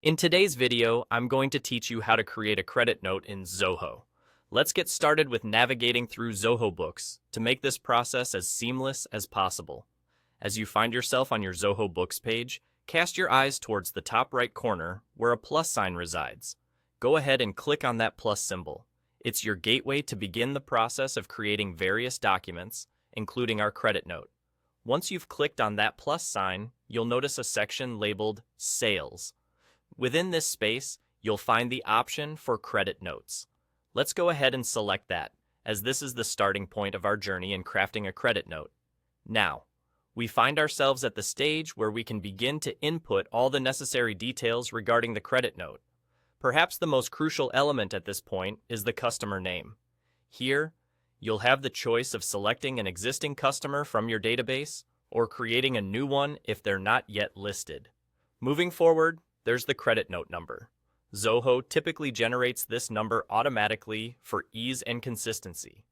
In today's video, I'm going to teach you how to create a credit note in Zoho. Let's get started with navigating through Zoho Books to make this process as seamless as possible. As you find yourself on your Zoho Books page, cast your eyes towards the top right corner where a plus sign resides. Go ahead and click on that plus symbol. It's your gateway to begin the process of creating various documents, including our credit note. Once you've clicked on that plus sign, you'll notice a section labeled Sales. Within this space, you'll find the option for credit notes. Let's go ahead and select that, as this is the starting point of our journey in crafting a credit note. Now, we find ourselves at the stage where we can begin to input all the necessary details regarding the credit note. Perhaps the most crucial element at this point is the customer name. Here, you'll have the choice of selecting an existing customer from your database or creating a new one if they're not yet listed. Moving forward, there's the credit note number. Zoho typically generates this number automatically for ease and consistency.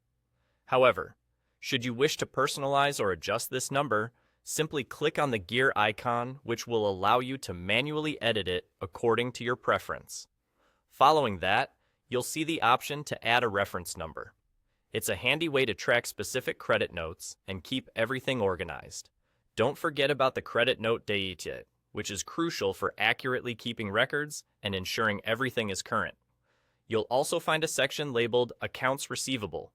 However, should you wish to personalize or adjust this number, simply click on the gear icon, which will allow you to manually edit it according to your preference. Following that, you'll see the option to add a reference number. It's a handy way to track specific credit notes and keep everything organized. Don't forget about the credit note date, which is crucial for accurately keeping records and ensuring everything is current. You'll also find a section labeled Accounts Receivable,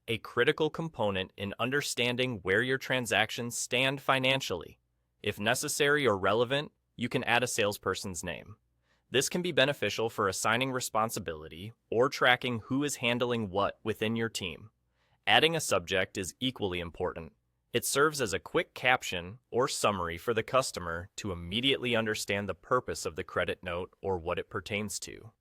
a critical component in understanding where your transactions stand financially. If necessary or relevant, you can add a salesperson's name. This can be beneficial for assigning responsibility or tracking who is handling what within your team. Adding a subject is equally important. It serves as a quick caption or summary for the customer to immediately understand the purpose of the credit note or what it pertains to.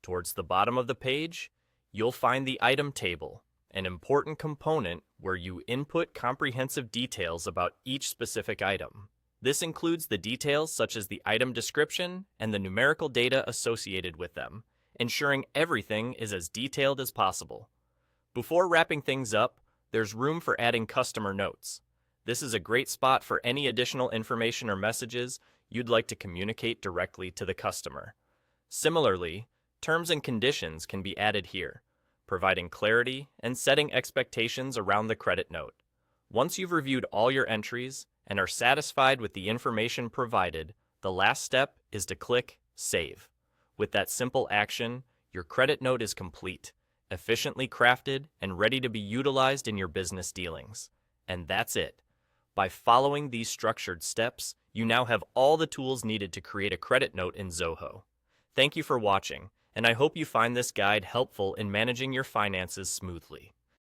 Towards the bottom of the page, you'll find the item table, an important component where you input comprehensive details about each specific item. This includes the details such as the item description and the numerical data associated with them, ensuring everything is as detailed as possible. Before wrapping things up, there's room for adding customer notes. This is a great spot for any additional information or messages you'd like to communicate directly to the customer. Similarly, terms and conditions can be added here, providing clarity and setting expectations around the credit note. Once you've reviewed all your entries and are satisfied with the information provided, the last step is to click Save. With that simple action, your credit note is complete, efficiently crafted, and ready to be utilized in your business dealings. And that's it. By following these structured steps, you now have all the tools needed to create a credit note in Zoho. Thank you for watching, and I hope you find this guide helpful in managing your finances smoothly.